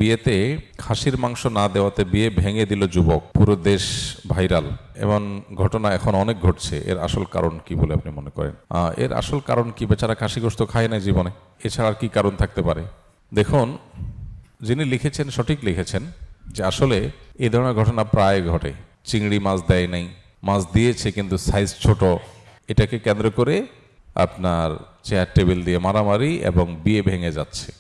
বিয়েতে খাসির মাংস না দেওয়াতে বিয়ে ভেঙে দিল যুবক, পুরো দেশ ভাইরাল। এমন ঘটনা এখন অনেক ঘটছে। এর আসল কারণ কি বলে আপনি মনে করেন? এর আসল কারণ কি? বেচারা খাসি গোশত খায় না জীবনে, এছাড়া আর কি কারণ থাকতে পারে? দেখুন, যিনি লিখেছেন সঠিক লিখেছেন যে আসলে এই ধরনের ঘটনা প্রায় ঘটে। চিংড়ি মাছ দেয় নাই, মাছ দিয়েছে কিন্তু সাইজ ছোট, এটাকে কেন্দ্র করে আপনার চেয়ার টেবিল দিয়ে মারামারি এবং বিয়ে ভেঙে যাচ্ছে।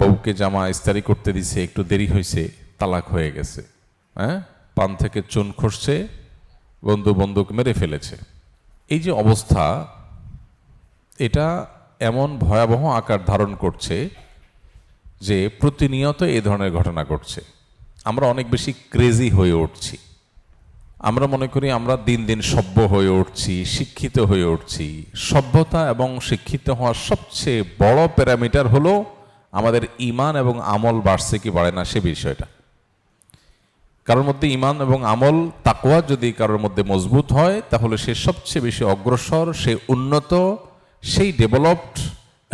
বউকে জামা ইস্তারি করতে দিছে, একটু দেরি হয়েছে, তালাক হয়ে গেছে। পান থেকে চুন খসছে, বন্ধু বন্দুক মেরে ফেলেছে। এই যে অবস্থা, এটা এমন ভয়াবহ আকার ধারণ করছে যে প্রতিনিয়ত এই ধরনের ঘটনা ঘটছে। আমরা অনেক বেশি ক্রেজি হয়ে উঠছি। আমরা মনে করি আমরা দিন দিন সভ্য হয়ে উঠছি, শিক্ষিত হয়ে উঠছি। সভ্যতা এবং শিক্ষিত হওয়ার সবচেয়ে বড় প্যারামিটার হলো আমাদের ঈমান এবং আমল বাড়ছে কি বাড়ে না, সে বিষয়টা। কারোর মধ্যে ঈমান এবং আমল, তাকওয়া যদি কারোর মধ্যে মজবুত হয়, তাহলে সে সবচেয়ে বেশি অগ্রসর, সে উন্নত, সেই ডেভেলপড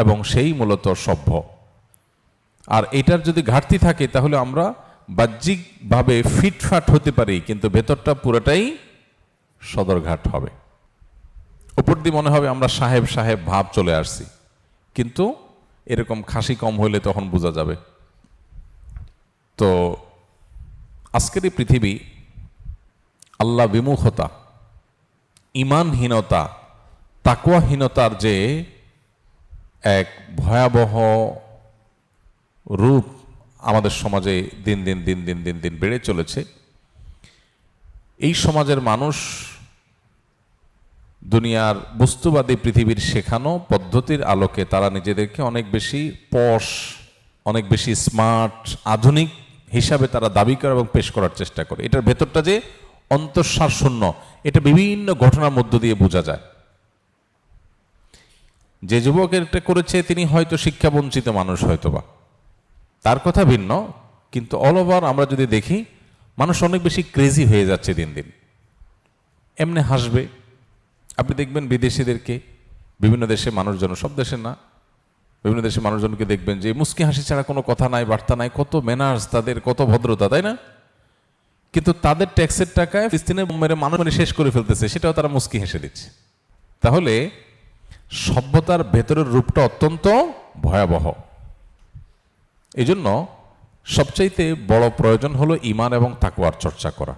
এবং সেই মূলত সভ্য। আর এটার যদি ঘাটতি থাকে, তাহলে আমরা বাহ্যিকভাবে ফিটফাট হতে পারি, কিন্তু ভেতরটা পুরোটাই সদরঘাট হবে। উপর দিয়ে মনে হবে আমরা সাহেব সাহেব ভাব চলে আসছি, কিন্তু এরকম খাসি কম হইলে তখন বোঝা যাবে। তো আজকের এই পৃথিবী আল্লাহ বিমুখতা, ঈমানহীনতা, তাকওয়াহীনতার যে এক ভয়াবহ রূপ আমাদের সমাজে দিন দিন দিন দিন দিন দিন বেড়ে চলেছে। এই সমাজের মানুষ দুনিয়ার বস্তুবাদী পৃথিবীর শেখানো পদ্ধতির আলোকে তারা নিজেদেরকে অনেক বেশি পশ, অনেক বেশি স্মার্ট, আধুনিক হিসাবে তারা দাবি করে এবং পেশ করার চেষ্টা করে। এটার ভেতরটা যে অন্তঃসার শূন্য, এটা বিভিন্ন ঘটনার মধ্য দিয়ে বোঝা যায়। যে যুবক এটা করেছে তিনি হয়তো শিক্ষাবঞ্চিত মানুষ, হয়তোবা তার কথা ভিন্ন, কিন্তু অল ওভার আমরা যদি দেখি, মানুষ অনেক বেশি ক্রেজি হয়ে যাচ্ছে দিন দিন। এমনি হাসবে, আপনি দেখবেন বিদেশিদেরকে, বিভিন্ন দেশে মানুষজন, সব দেশে না, বিভিন্ন দেশের মানুষজনকে দেখবেন যে মুস্কি হাসি ছাড়া কোনো কথা নাই, বার্তা নাই, কত ম্যানার্স তাদের, কত ভদ্রতা, তাই না? কিন্তু তাদের ট্যাক্সের টাকায় ফিলিস্তিনের মেরে মানুষ শেষ করে ফেলতেছে, সেটাও তারা মুস্কি হেসে দিচ্ছে। তাহলে সভ্যতার ভেতরের রূপটা অত্যন্ত ভয়াবহ। এই জন্য সবচাইতে বড় প্রয়োজন হলো ঈমান এবং তাকওয়ার চর্চা করা।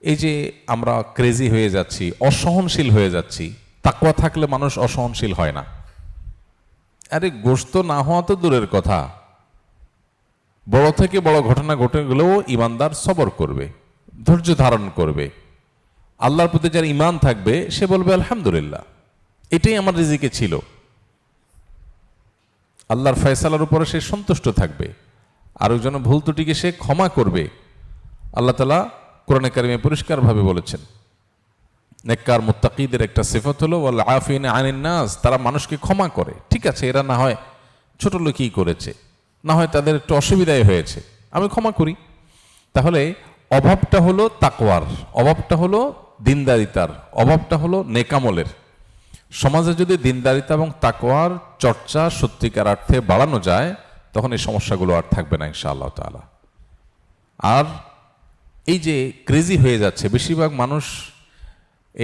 এই যে আমরা ক্রেজি হয়ে যাচ্ছি, অসহনশীল হয়ে যাচ্ছি, তাকওয়া থাকলে মানুষ অসহনশীল হয় না। আরে গোশত না হওয়া তো দূরের কথা, বড় থেকে বড় ঘটনা ঘটে গেলেও ঈমানদার সবর করবে, ধৈর্য ধারণ করবে। আল্লাহর প্রতি যার ঈমান থাকবে সে বলবে আলহামদুলিল্লাহ, এটাই আমার রিজিকে ছিল। আল্লাহর ফয়সালার উপরে সে সন্তুষ্ট থাকবে, আরেকজনের ভুল ত্রুটিকে সে ক্ষমা করবে। আল্লাহ তাআলা কোরআনে কারিমে পরিষ্কারভাবে বলেছেন, নেককার মুত্তাকিদের একটা সিফত হলো ওয়াল আফিনা আনিন নাস, তারা মানুষকে ক্ষমা করে। ঠিক আছে, এরা না হয় ছোট লোকই করেছে, না হয় তাদের একটু অসুবিধাই হয়েছে, আমি ক্ষমা করি। তাহলে অভাবটা হলো তাকওয়ার, অভাবটা হলো দিনদারিতার, অভাবটা হলো নেকামলের। সমাজে যদি দিনদারিতা এবং তাকওয়ার চর্চা সত্যিকার অর্থে বাড়ানো যায়, তখন এই সমস্যাগুলো আর থাকবে না ইনশাআল্লাহ তাআলা। আর এই যে ক্রেজি হয়ে যাচ্ছে বেশিরভাগ মানুষ,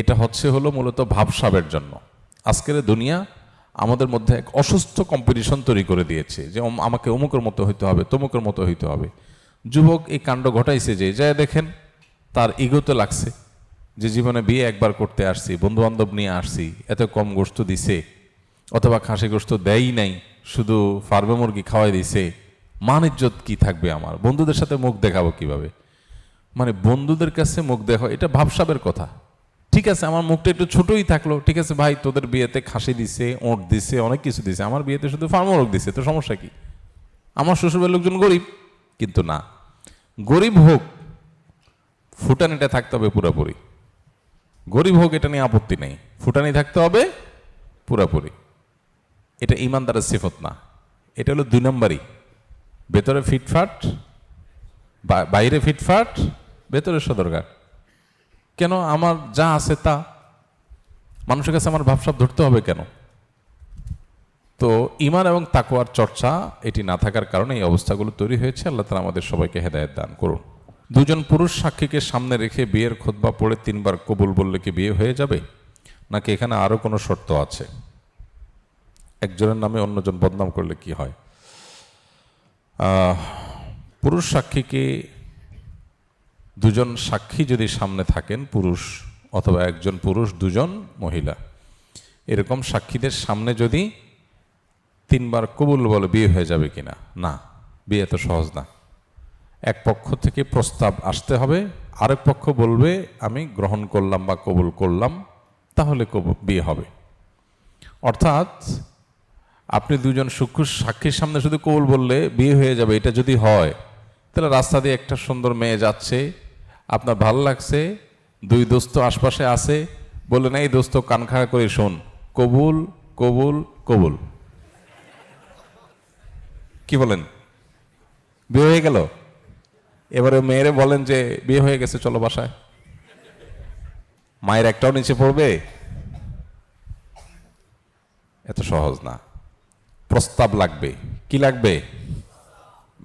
এটা হলো মূলত ভাবসাবের জন্য। আজকের দুনিয়া আমাদের মধ্যে এক অসুস্থ কম্পিটিশন তৈরি করে দিয়েছে যে আমাকে অমুকের মতো হইতে হবে, তমুকের মতো হইতে হবে। যুবক এই কাণ্ড ঘটাইছে যে যায় দেখেন, তার ইগোতে লাগছে যে জীবনে বিয়ে একবার করতে আসছি, বন্ধু বান্ধব নিয়ে আসছি, এত কম গোশত দিছে, অথবা খাসি গোশত দেয়ই নাই, শুধু ফার্মে মুরগি খাওয়াই দিছে, মান ইজ্জত কি থাকবে আমার, বন্ধুদের সাথে মুখ দেখাবো কিভাবে? মানে বন্ধুদের কাছে মুখ দেখো, এটা ভাবসাবের কথা। ঠিক আছে, আমার মুখটা একটু ছোটই থাকলো, ঠিক আছে ভাই, তোদের বিয়েতে খাসি দিছে, ওঁট দিছে, অনেক কিছু দিছে, আমার বিয়েতে শুধু ফার্ম মুরগ দিছে, তো সমস্যা কি? আমার শ্বশুরবাড়ির লোকজন গরিব, কিন্তু না, গরিব হোক, ফুটানিটা থাকতে হবে পুরাপুরি। গরিব হোক এটা নিয়ে আপত্তি নেই, ফুটানি থাকতে হবে পুরাপুরি। এটা ঈমানদারের সিফত না, এটা হলো 2 নম্বরই। ভেতরে ফিটফাট, বাইরে ফিটফাট, ভেতরে সদরঘাট। কেন? আমার যা আছে তা, মানুষের কাছে আমার ভাবসাব ধরতে হবে কেন? তো ঈমান এবং তাকওয়ার চর্চা এটি না থাকার কারণে এই অবস্থাগুলো তৈরি হয়েছে। আল্লাহ তাআলা আমাদের সবাইকে হেদায়েত দান করুন। দুজন পুরুষ সাক্ষীকে সামনে রেখে বিয়ের খুতবা পড়ে 3 বার কবুল বললে কি বিয়ে হয়ে যাবে, নাকি এখানে আরো কোনো শর্ত আছে? একজনের নামে অন্যজন বদনাম করলে কি হয়? পুরুষ সাক্ষীকে, দুজন সাক্ষী যদি সামনে থাকেন, পুরুষ অথবা একজন পুরুষ দুজন মহিলা, এরকম সাক্ষীদের সামনে যদি 3 বার কবুল বলে বিয়ে হয়ে যাবে কিনা? না, বিয়ে এত সহজ না। এক পক্ষ থেকে প্রস্তাব আসতে হবে, আরেক পক্ষ বলবে আমি গ্রহণ করলাম বা কবুল করলাম, তাহলে বিয়ে হবে। অর্থাৎ আপনি দুজন সাক্ষীর সামনে শুধু কবুল বললে বিয়ে হয়ে যাবে, এটা যদি হয়, তাহলে রাস্তা দিয়ে একটা সুন্দর মেয়ে যাচ্ছে, আপনার ভালো লাগছে, 2 দোস্ত আশপাশে আছে, বললেন এই দোস্ত কান খাড়া করে শোন, কবুল কবুল কবুল, কি বলেন, বিয়ে হয়ে গেল। এবারে মেয়েরে বলেন যে বিয়ে হয়ে গেছে, চলো বাসায়। মায়ের একটাও নিচে পড়বে? এত সহজ না। প্রস্তাব লাগবে। কি লাগবে?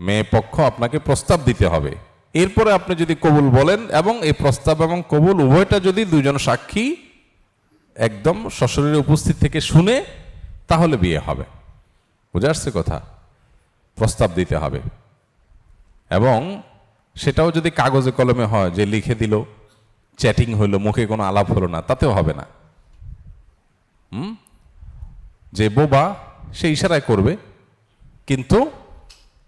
মেয়ে পক্ষ আপনাকে প্রস্তাব দিতে হবে, এরপরে আপনি যদি কবুল বলেন, এবং এই প্রস্তাব এবং কবুল উভয়টা যদি দুজন সাক্ষী একদম সশরীরে উপস্থিত থেকে শুনে, তাহলে বিয়ে হবে। বুঝে আসছে কথা? প্রস্তাব দিতে হবে, এবং সেটাও যদি কাগজে কলমে হয়, যে লিখে দিল, চ্যাটিং হইলো, মুখে কোনো আলাপ হলো না, তাতেও হবে না। যে বোবা সে ইশারায় করবে, কিন্তু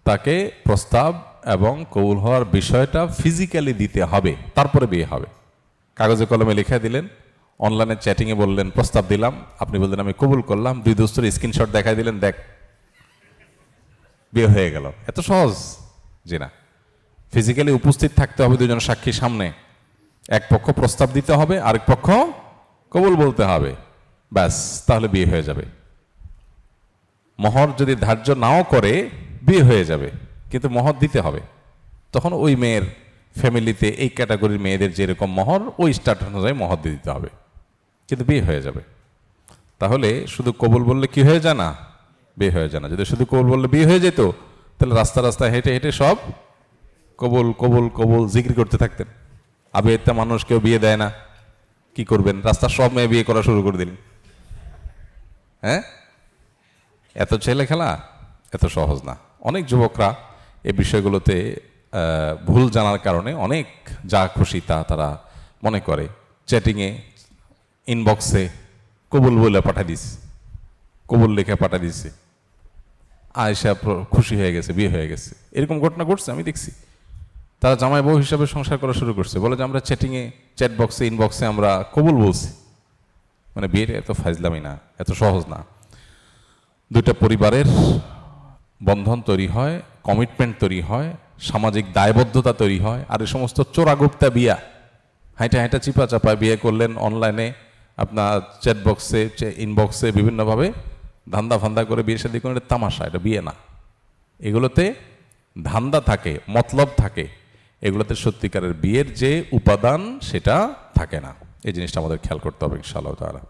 তাকে প্রস্তাব এবং কবুল হওয়ার বিষয়টা ফিজিক্যালি দিতে হবে, তারপরে বিয়ে হবে। কাগজে কলমে লিখে দিলেন, অনলাইনে চ্যাটিংয়ে বললেন প্রস্তাব দিলাম, আপনি বললেন আমি কবুল করলাম, 2 দোস্তের স্ক্রিনশট দেখাই দিলেন, দেখ বিয়ে হয়ে গেল। এত সহজ? জি না। ফিজিক্যালি উপস্থিত থাকতে হবে দুজন সাক্ষীর সামনে, এক পক্ষ প্রস্তাব দিতে হবে, আরেক পক্ষ কবুল বলতে হবে, ব্যাস, তাহলে বিয়ে হয়ে যাবে। মহর যদি ধার্য নাও করে বিয়ে হয়ে যাবে, কিন্তু মহর দিতে হবে। তখন ওই মেয়ের ফ্যামিলিতে এই ক্যাটাগরির মেয়েদের যেরকম মহর, ওই স্ট্যাটাস অনুযায়ী মহর দিয়ে দিতে হবে, কিন্তু বিয়ে হয়ে যাবে। তাহলে শুধু কবুল বললে কি হয়ে যায় না? বিয়ে হয়ে যায় না। যদি শুধু কবুল বললে বিয়ে হয়ে যেত, তাহলে রাস্তা রাস্তায় হেঁটে হেঁটে সব কবুল কবুল কবুল জিকির করতে থাকতেন। আবেগটা মানুষ কেউ বিয়ে দেয় না, কি করবেন? রাস্তার সব মেয়ে বিয়ে করা শুরু করে দিলেন। হ্যাঁ, এত ছেলে খেলা এত সহজ না। অনেক যুবকরা এই বিষয়গুলোতে ভুল জানার কারণে অনেক যা খুশি তা তারা মনে করে, চ্যাটিংয়ে ইনবক্সে কবুল বলে পাঠা দিছে, কবুল লিখে পাঠা দিছে, আয়েশা খুশি হয়ে গেছে, বিয়ে হয়ে গেছে। এরকম ঘটনা ঘটছে, আমি দেখছি। তারা জামাই বউ হিসাবে সংসার করা শুরু করছে, বলে যে আমরা চ্যাটিংয়ে, চ্যাট বক্সে, ইনবক্সে আমরা কবুল বলছি। মানে বিয়েটা এত ফাইজলামি না, এত সহজ না। 2টা পরিবারের বন্ধন তৈরি হয়, কমিটমেন্ট তৈরি হয়, সামাজিক দায়বদ্ধতা তৈরি হয়। আর এই সমস্ত চোরাগুপ্তা বিয়া, হাইটা হাইটা চিপা চাপায় বিয়ে করলেন, অনলাইনে আপনার চ্যাট বক্সে, ইনবক্সে বিভিন্নভাবে ধান্দা ফান্দা করে বিয়ে শাদী করে, তামাশা, এটা বিয়ে না। এগুলোতে ধান্দা থাকে, মতলব থাকে, এগুলোতে সত্যিকারের বিয়ের যে উপাদান সেটা থাকে না। এই জিনিসটা আমাদের খেয়াল করতে হবে ইনশাআল্লাহ তাআলা।